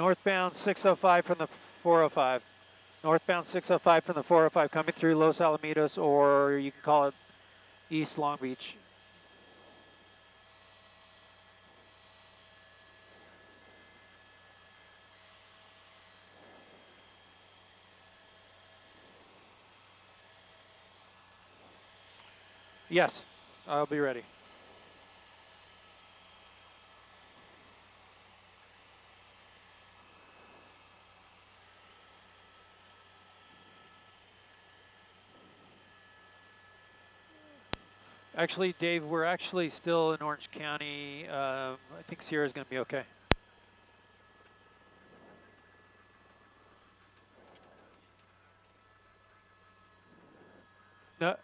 Northbound 605 from the 405. Northbound 605 from the 405 coming through Los Alamitos, or you can call it East Long Beach. Yes, I'll be ready. Actually, Dave, we're actually still in Orange County. I think Sierra's going to be okay. No,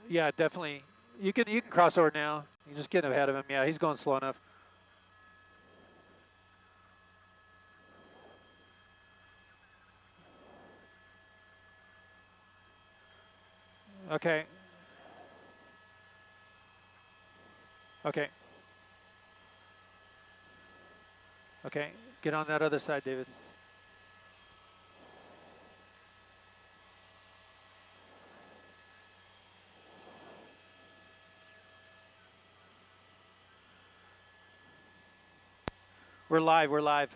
yeah, definitely. You can cross over now. You just get ahead of him. Yeah, he's going slow enough. Okay. Okay. Okay. Get on that other side, David. We're live. We're live.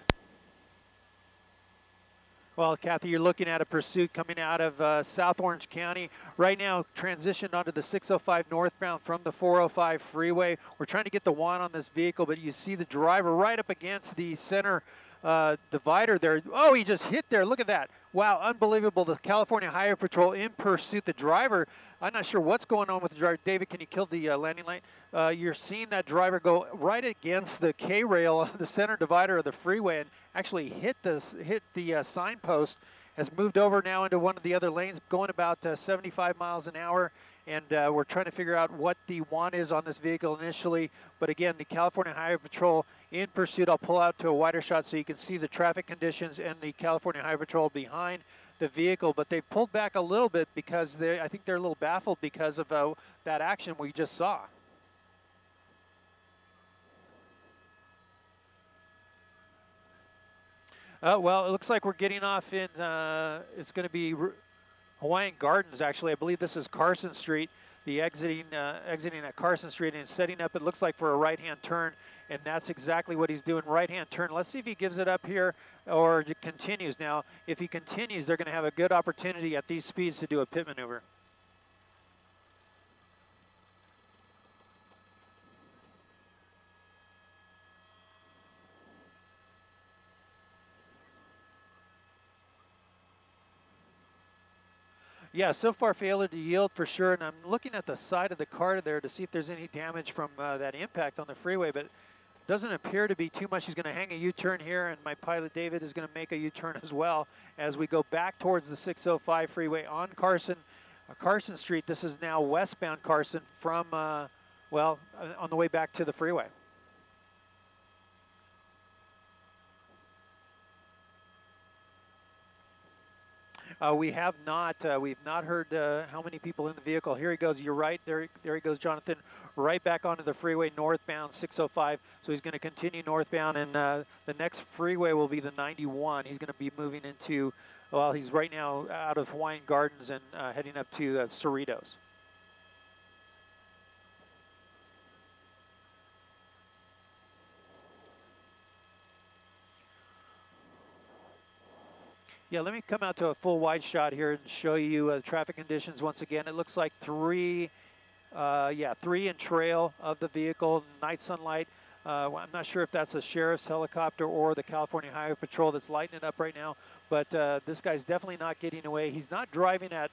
Well, Kathy, you're looking at a pursuit coming out of South Orange County. Right now, transitioned onto the 605 northbound from the 405 freeway. We're trying to get the one on this vehicle, but you see the driver right up against the center divider there. Oh, he just hit there. Look at that. Wow, unbelievable. The California Highway Patrol in pursuit. The driver, I'm not sure what's going on with the driver. David, can you kill the landing light? You're seeing that driver go right against the K-rail, the center divider of the freeway, and actually hit the signpost. Has moved over now into one of the other lanes, going about 75 miles an hour. And we're trying to figure out what the want is on this vehicle initially. But again, the California Highway Patrol in pursuit. I'll pull out to a wider shot so you can see the traffic conditions and the California Highway Patrol behind the vehicle. But they pulled back a little bit because I think they're a little baffled because of that action we just saw. Well, it looks like we're getting off in, it's going to be Hawaiian Gardens, actually. I believe this is Carson Street. The exiting at Carson Street and setting up, it looks like, for a right-hand turn, and that's exactly what he's doing, right-hand turn. Let's see if he gives it up here or continues. Now, if he continues, they're going to have a good opportunity at these speeds to do a pit maneuver. Yeah, so far failure to yield for sure, and I'm looking at the side of the car there to see if there's any damage from that impact on the freeway, but doesn't appear to be too much. He's going to hang a U-turn here, and my pilot David is going to make a U-turn as well as we go back towards the 605 freeway on Carson Street. This is now westbound Carson from, on the way back to the freeway. We've not heard how many people in the vehicle. Here he goes. You're right. There he goes, Jonathan. Right back onto the freeway, northbound 605. So he's going to continue northbound, and the next freeway will be the 91. He's going to be moving into, well, he's right now out of Hawaiian Gardens and heading up to Cerritos. Yeah, let me come out to a full wide shot here and show you the traffic conditions once again. It looks like three in trail of the vehicle, night sunlight. I'm not sure if that's a sheriff's helicopter or the California Highway Patrol that's lighting it up right now, but this guy's definitely not getting away. He's not driving at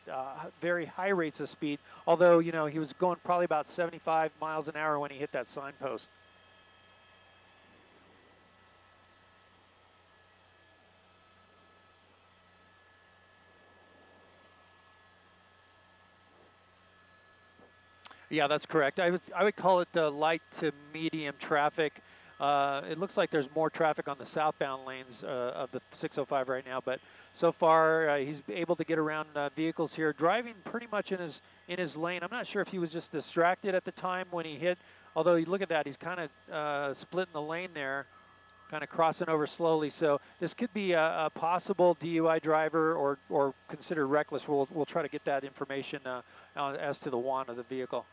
very high rates of speed, although, you know, he was going probably about 75 miles an hour when he hit that signpost. Yeah, that's correct. I would call it light to medium traffic. It looks like there's more traffic on the southbound lanes of the 605 right now, but so far he's able to get around vehicles here, driving pretty much in his lane. I'm not sure if he was just distracted at the time when he hit. Although you look at that, he's kind of splitting the lane there. kind of crossing over slowly. So this could be a possible DUI driver or considered reckless. We'll try to get that information as to the WAN of the vehicle.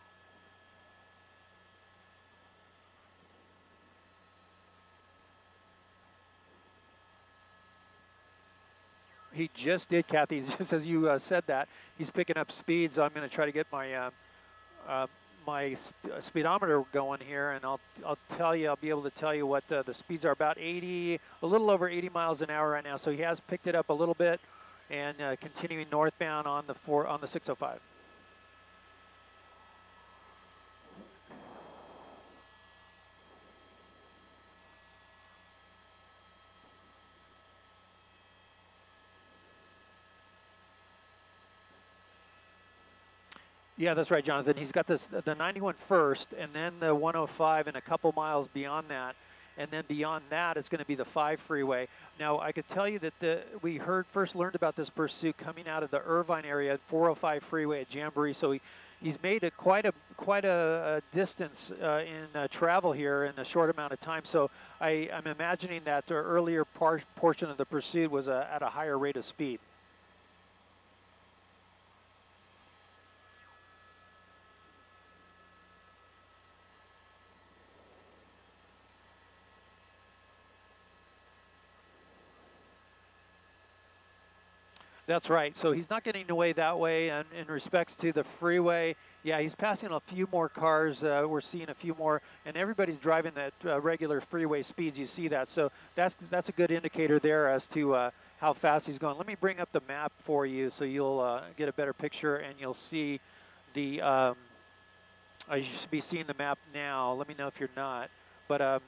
He just did, Kathy. Just as you said that, he's picking up speed. So I'm going to try to get my uh, speedometer going here, and I'll tell you. I'll be able to tell you what the speeds are. About 80, a little over 80 miles an hour right now. So he has picked it up a little bit, and continuing northbound on the 605. Yeah, that's right, Jonathan. He's got the 91 first, and then the 105, and a couple miles beyond that. And then beyond that, it's going to be the 5 freeway. Now, I could tell you that we first learned about this pursuit coming out of the Irvine area, 405 freeway at Jamboree. So he's made quite a distance in travel here in a short amount of time. So I'm imagining that the earlier portion of the pursuit was at a higher rate of speed. That's right. So he's not getting away that way. And in respects to the freeway, yeah, he's passing a few more cars. We're seeing a few more, and everybody's driving at regular freeway speeds. You see that. So that's a good indicator there as to how fast he's going. Let me bring up the map for you so you'll get a better picture, and you'll see the. You should be seeing the map now. Let me know if you're not. But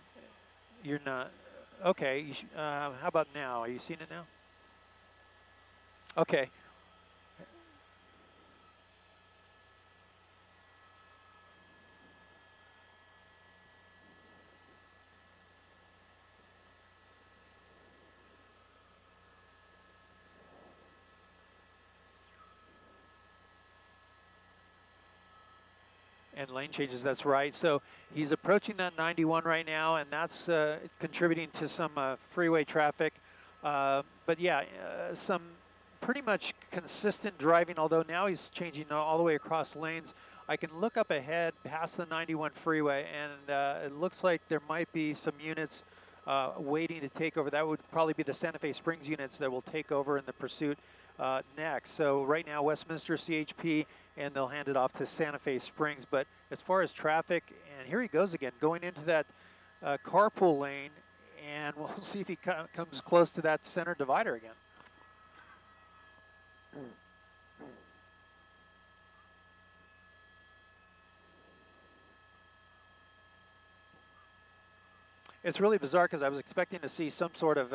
you're not. Okay. How about now? Are you seeing it now? Okay. And lane changes, that's right. So he's approaching that 91 right now, and that's contributing to some freeway traffic. But yeah, some pretty much consistent driving, although now he's changing all the way across lanes. I can look up ahead past the 91 freeway, and it looks like there might be some units waiting to take over. That would probably be the Santa Fe Springs units that will take over in the pursuit next. So right now, Westminster CHP, and they'll hand it off to Santa Fe Springs. But as far as traffic, and here he goes again, going into that carpool lane, and we'll see if he comes close to that center divider again. It's really bizarre because I was expecting to see some sort of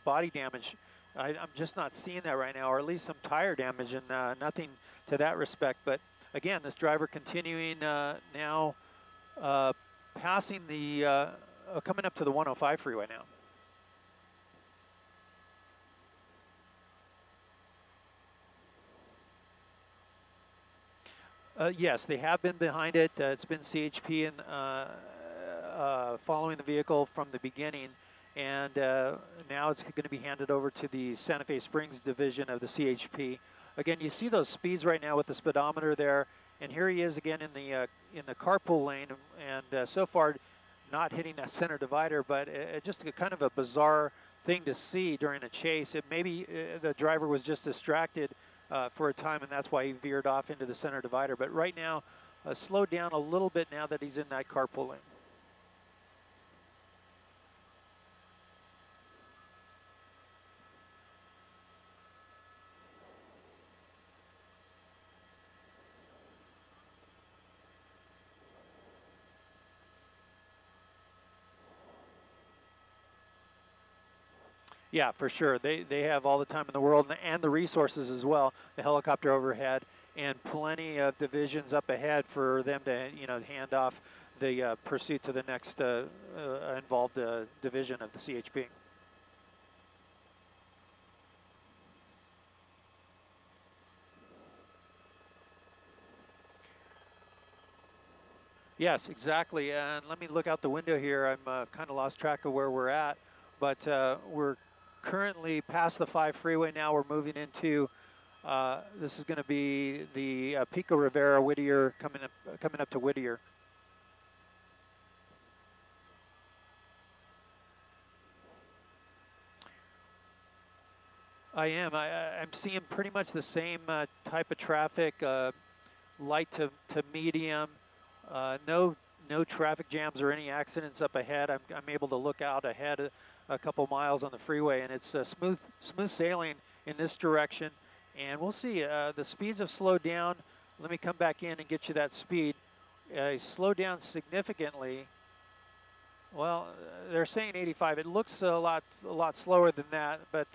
body damage. I'm just not seeing that right now, or at least some tire damage, and nothing to that respect. But again, this driver continuing now passing the coming up to the 105 freeway now. Yes, they have been behind it. It's been CHP and following the vehicle from the beginning, and now it's going to be handed over to the Santa Fe Springs division of the CHP. Again, you see those speeds right now with the speedometer there, and here he is again in the carpool lane, and so far not hitting that center divider, but just kind of a bizarre thing to see during a chase. Maybe the driver was just distracted for a time, and that's why he veered off into the center divider. But right now, slowed down a little bit now that he's in that carpool lane. Yeah, for sure. They have all the time in the world and the resources as well. The helicopter overhead and plenty of divisions up ahead for them to hand off the pursuit to the next involved division of the CHP. Yes, exactly. And let me look out the window here. I'm kind of lost track of where we're at, but we're currently past the 5 freeway now. We're moving into, this is going to be the Pico Rivera Whittier coming up to Whittier. I am. I'm seeing pretty much the same type of traffic, light to medium. No traffic jams or any accidents up ahead. I'm able to look out ahead a couple miles on the freeway, and it's smooth sailing in this direction. And we'll see. The speeds have slowed down. Let me come back in and get you that speed. Slowed down significantly. Well, they're saying 85. It looks a lot slower than that, but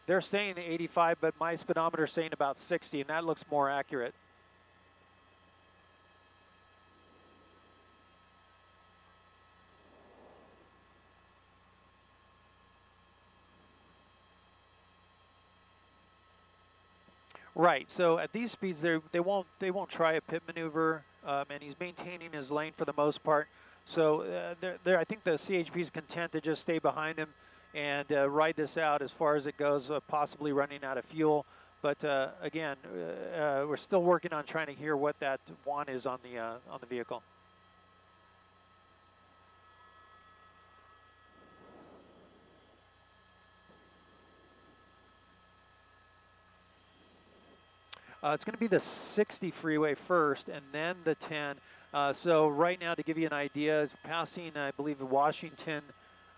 they're saying 85, but my speedometer is saying about 60, and that looks more accurate. Right. So at these speeds, they won't try a pit maneuver, and he's maintaining his lane for the most part. So I think the CHP is content to just stay behind him and ride this out as far as it goes, possibly running out of fuel. But again, we're still working on trying to hear what that want is on the vehicle. It's going to be the 60 freeway first, and then the 10. So right now, to give you an idea, it's passing, I believe, Washington,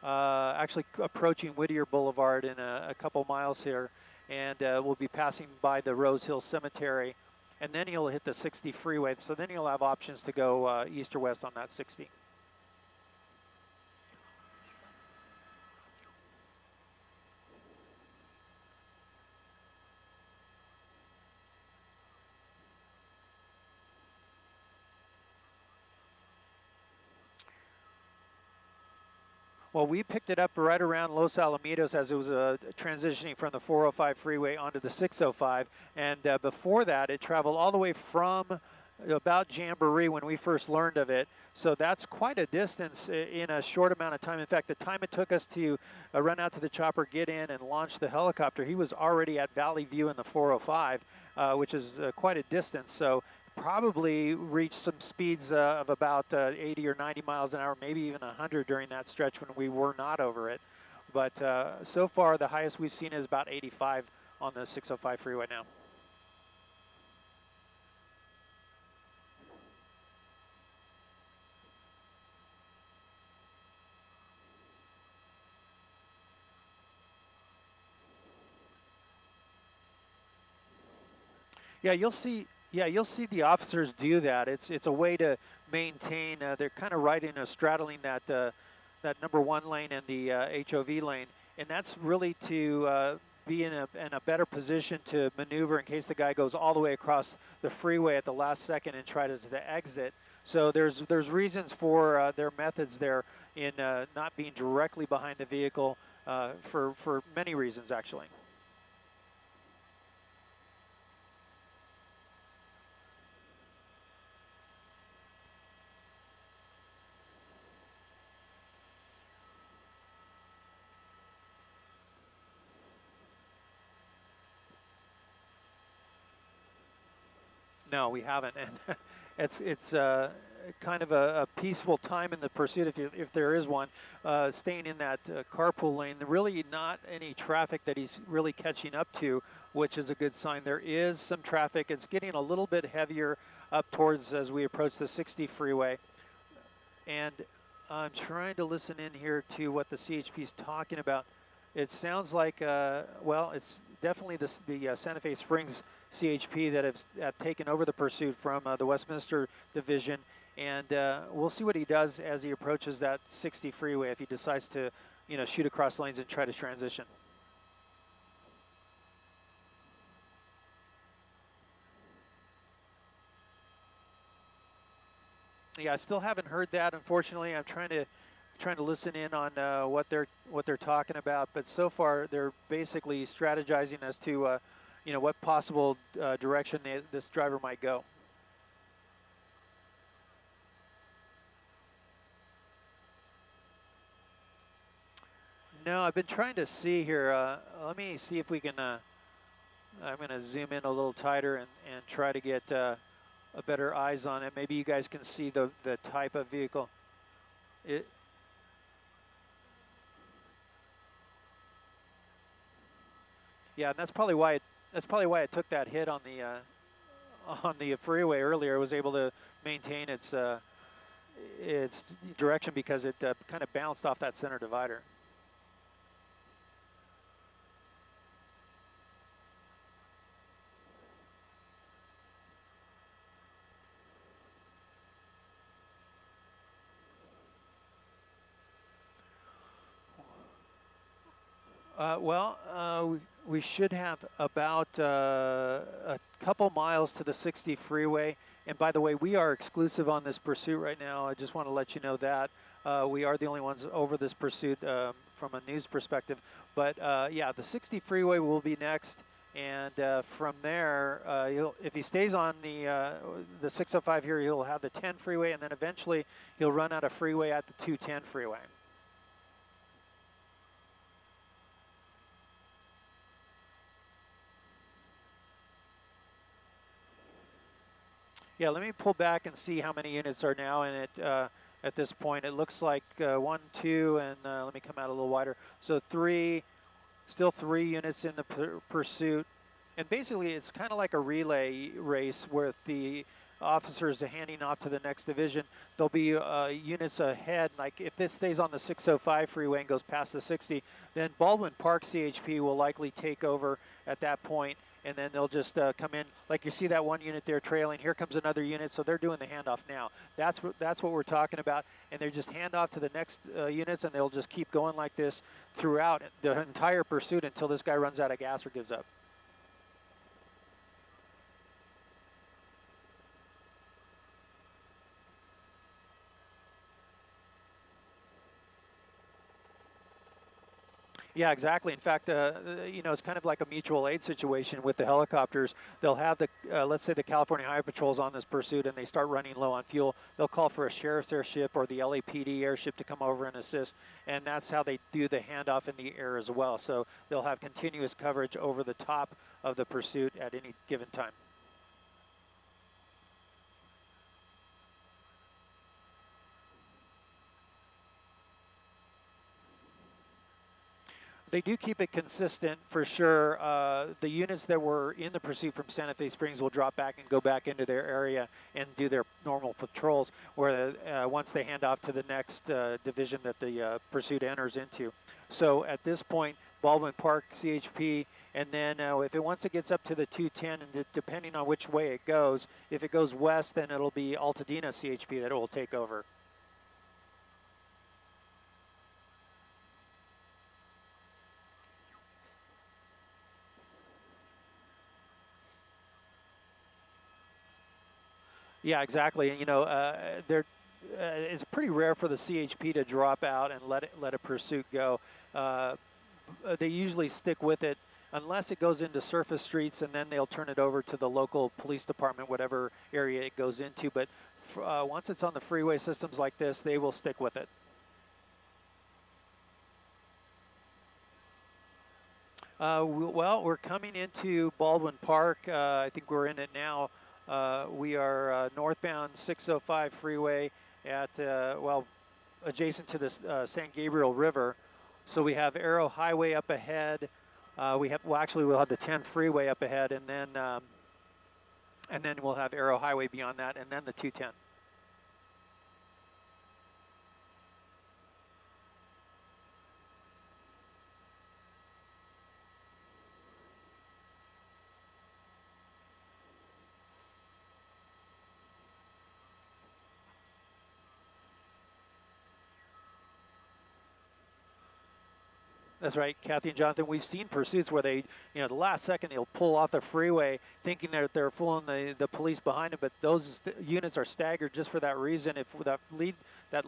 actually approaching Whittier Boulevard in a couple miles here, and we'll be passing by the Rose Hill Cemetery, and then he'll hit the 60 freeway. So then he'll have options to go east or west on that 60. Well, we picked it up right around Los Alamitos as it was transitioning from the 405 freeway onto the 605. And before that, it traveled all the way from about Jamboree when we first learned of it. So that's quite a distance in a short amount of time. In fact, the time it took us to run out to the chopper, get in, and launch the helicopter, he was already at Valley View in the 405, which is quite a distance. So probably reached some speeds of about 80 or 90 miles an hour, maybe even 100 during that stretch when we were not over it. But so far, the highest we've seen is about 85 on the 605 freeway now. Yeah, you'll see. Yeah, you'll see the officers do that. It's a way to maintain. They're kind of riding straddling that number 1 lane and the HOV lane, and that's really to be in a better position to maneuver in case the guy goes all the way across the freeway at the last second and tries to exit. So there's reasons for their methods there in not being directly behind the vehicle for many reasons actually. No, we haven't, and it's kind of a peaceful time in the pursuit if there is one, staying in that carpool lane. Really, not any traffic that he's really catching up to, which is a good sign. There is some traffic. It's getting a little bit heavier up towards as we approach the 60 freeway, and I'm trying to listen in here to what the CHP is talking about. It sounds like, well, it's definitely the Santa Fe Springs CHP that have taken over the pursuit from the Westminster Division, and we'll see what he does as he approaches that 60 freeway if he decides to, shoot across lanes and try to transition. Yeah, I still haven't heard that. Unfortunately, I'm trying to listen in on what they're talking about. But so far, they're basically strategizing as to what possible direction this driver might go. No, I've been trying to see here. Let me see if we can. I'm going to zoom in a little tighter and try to get a better eyes on it. Maybe you guys can see the type of vehicle. It, yeah, and that's probably why it took that hit on the freeway earlier. It was able to maintain its direction because it kind of bounced off that center divider. We should have about a couple miles to the 60 freeway. And by the way, we are exclusive on this pursuit right now. I just want to let you know that. We are the only ones over this pursuit from a news perspective. But yeah, the 60 freeway will be next. And from there, if he stays on the 605 here, he'll have the 10 freeway. And then eventually he'll run out of freeway at the 210 freeway. Yeah, let me pull back and see how many units are now in it at this point. It looks like 1, 2, and let me come out a little wider. So 3, still 3 units in the pursuit. And basically it's kind of like a relay race with the officers handing off to the next division. There'll be units ahead, like if this stays on the 605 freeway and goes past the 60, then Baldwin Park CHP will likely take over at that point, and then they'll just come in, like you see that one unit there trailing. Here comes another unit, so they're doing the handoff now. That's what we're talking about, and they just hand off to the next units, and they'll just keep going like this throughout the entire pursuit until this guy runs out of gas or gives up. Yeah, exactly. In fact, you know, it's kind of like a mutual aid situation with the helicopters. They'll have let's say the California Highway Patrol's on this pursuit and they start running low on fuel. They'll call for a sheriff's airship or the LAPD airship to come over and assist, and that's how they do the handoff in the air as well. So they'll have continuous coverage over the top of the pursuit at any given time. They do keep it consistent for sure. The units that were in the pursuit from Santa Fe Springs will drop back and go back into their area and do their normal patrols, where once they hand off to the next division that the pursuit enters into. So at this point, Baldwin Park CHP, and then once it gets up to the 210, and depending on which way it goes, if it goes west, then it'll be Altadena CHP that it will take over. Yeah, exactly. And you know, it's pretty rare for the CHP to drop out and let a pursuit go. They usually stick with it unless it goes into surface streets, and then they'll turn it over to the local police department, whatever area it goes into. But once it's on the freeway systems like this, they will stick with it. Well, we're coming into Baldwin Park. I think we're in it now. We are northbound 605 freeway at, well, adjacent to the San Gabriel River. So we have Arrow Highway up ahead. We'll have the 10 freeway up ahead, and then we'll have Arrow Highway beyond that, and then the 210. That's right, Kathy and Jonathan. We've seen pursuits where they, you know, the last second they'll pull off the freeway thinking that they're fooling the police behind them, but those units are staggered just for that reason. If that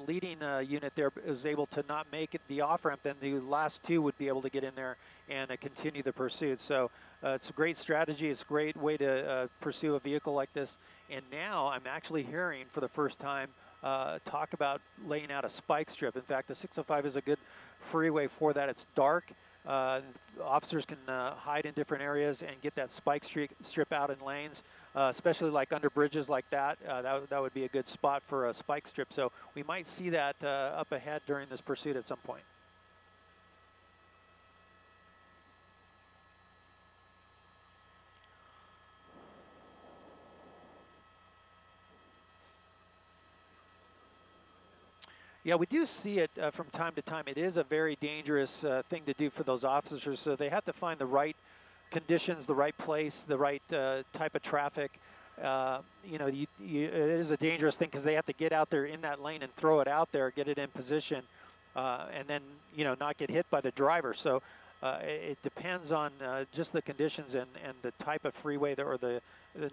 leading unit there is able to not make it the off-ramp, then the last two would be able to get in there and continue the pursuit. So it's a great strategy. It's a great way to pursue a vehicle like this. And now I'm actually hearing for the first time talk about laying out a spike strip. In fact, the 605 is a good freeway for that. It's dark. Officers can hide in different areas and get that spike strip out in lanes, especially like under bridges like that. That would be a good spot for a spike strip. So we might see that up ahead during this pursuit at some point. Yeah, we do see it from time to time. It is a very dangerous thing to do for those officers. So they have to find the right conditions, the right place, the right type of traffic. You know, it is a dangerous thing because they have to get out there in that lane and throw it out there, get it in position, and then, you know, not get hit by the driver. So it depends on just the conditions and the type of freeway or the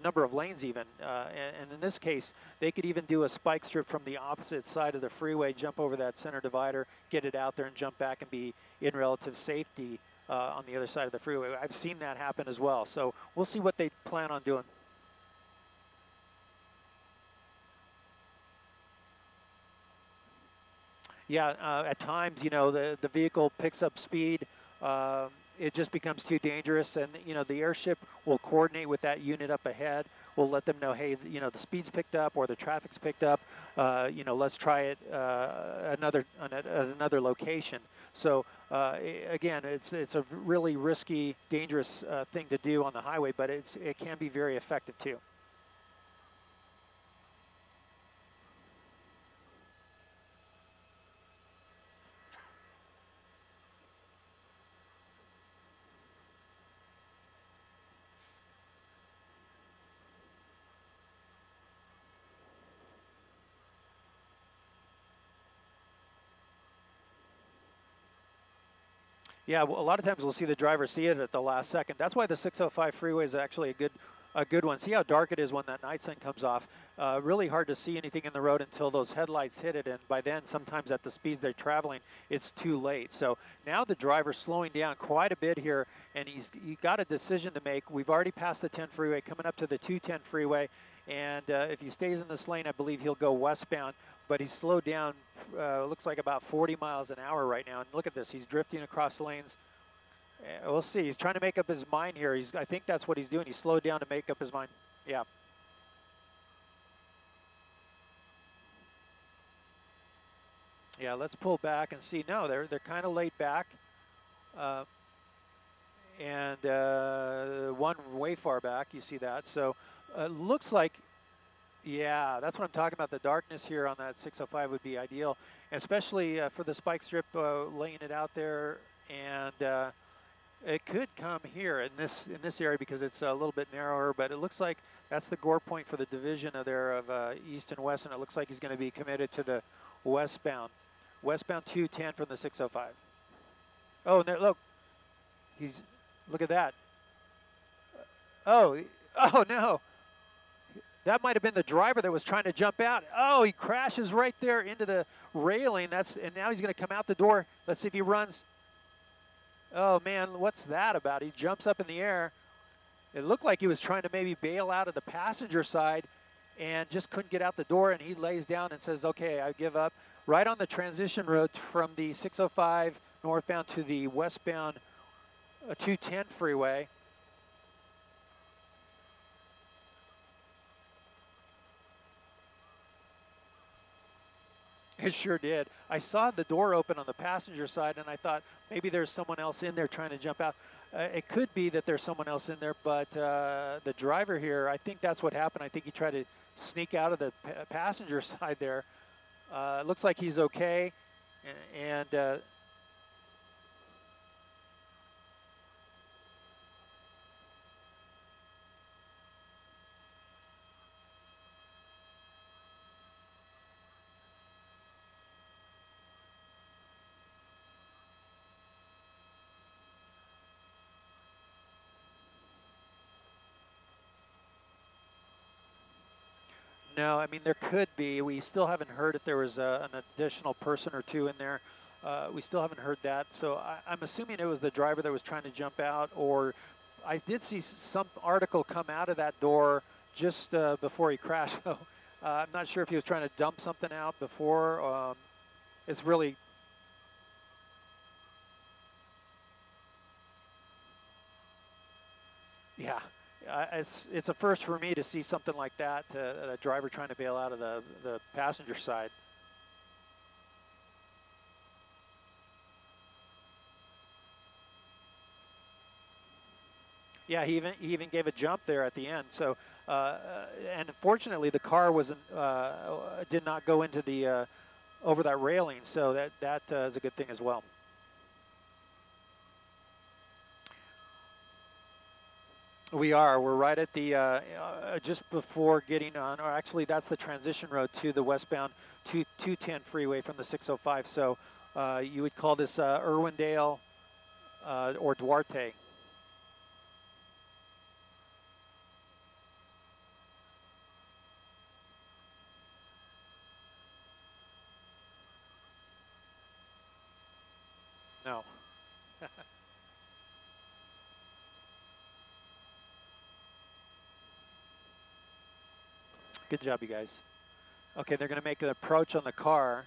number of lanes even. And in this case, they could even do a spike strip from the opposite side of the freeway, jump over that center divider, get it out there and jump back and be in relative safety on the other side of the freeway. I've seen that happen as well. So we'll see what they plan on doing. Yeah, at times, you know, the vehicle picks up speed. It just becomes too dangerous, and you know, the airship will coordinate with that unit up ahead. We'll let them know, hey, you know, the speed's picked up or the traffic's picked up. You know, let's try it at another location. So again, it's a really risky, dangerous thing to do on the highway, but it can be very effective too. Yeah, well, a lot of times we'll see the driver see it at the last second. That's why the 605 freeway is actually a good one. See how dark it is when that night sign comes off. Really hard to see anything in the road until those headlights hit it, and by then, sometimes at the speeds they're traveling, it's too late. So now the driver's slowing down quite a bit here, and he's got a decision to make. We've already passed the 10 freeway, coming up to the 210 freeway, and if he stays in this lane, I believe he'll go westbound. But he's slowed down, looks like about 40 miles an hour right now. And look at this, he's drifting across lanes. We'll see, he's trying to make up his mind here. I think that's what he's doing. He slowed down to make up his mind. Yeah. Yeah, let's pull back and see. No, they're kind of laid back. And one way far back, you see that. So looks like, yeah, that's what I'm talking about. The darkness here on that 605 would be ideal, especially for the spike strip, laying it out there. And it could come here in this area because it's a little bit narrower, but it looks like that's the gore point for the division of east and west, and it looks like he's going to be committed to the westbound 210 from the 605. Oh, no, look, look at that. Oh no. That might have been the driver that was trying to jump out. Oh, he crashes right there into the railing. And now he's going to come out the door. Let's see if he runs. Oh man, what's that about? He jumps up in the air. It looked like he was trying to maybe bail out of the passenger side and just couldn't get out the door, and he lays down and says, okay, I give up. Right on the transition road from the 605 northbound to the westbound 210 freeway. It sure did. I saw the door open on the passenger side, and I thought maybe there's someone else in there trying to jump out. It could be that there's someone else in there, but the driver here, I think that's what happened. I think he tried to sneak out of the passenger side there. Looks like he's okay, and no, I mean, there could be. We still haven't heard if there was an additional person or two in there. We still haven't heard that. So I'm assuming it was the driver that was trying to jump out, or I did see some article come out of that door just before he crashed. So I'm not sure if he was trying to dump something out before. It's really, yeah, it's a first for me to see something like that, a driver trying to bail out of the passenger side. Yeah, he even gave a jump there at the end. So, and fortunately, the car wasn't did not go into the over that railing. So that is a good thing as well. We're right at the just before getting on, or actually that's the transition road to the westbound 210 freeway from the 605. So you would call this Irwindale or Duarte. No. Good job, you guys. Okay, they're going to make an approach on the car.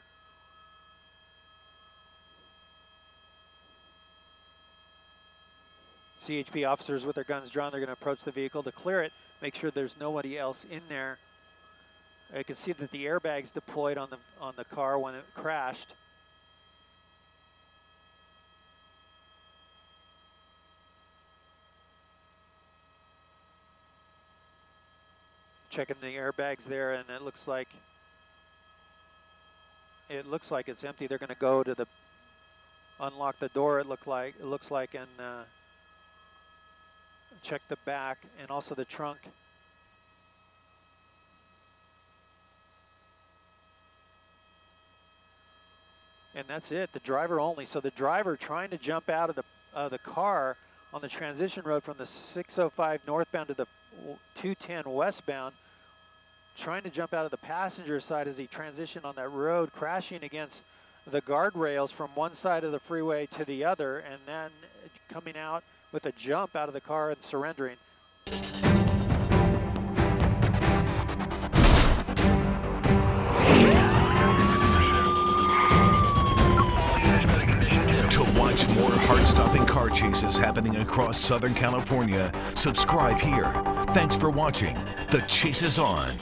CHP officers with their guns drawn, they're going to approach the vehicle to clear it, make sure there's nobody else in there. You can see that the airbags deployed on the car when it crashed. Checking the airbags there, and it looks like it's empty. They're going to go to unlock the door. It looks like, and check the back and also the trunk. And that's it. The driver only. So the driver trying to jump out of the car on the transition road from the 605 northbound to the 210 westbound, trying to jump out of the passenger side as he transitioned on that road, crashing against the guardrails from one side of the freeway to the other, and then coming out with a jump out of the car and surrendering. To watch more heart-stopping car chases happening across Southern California, subscribe here. Thanks for watching. The Chase is on.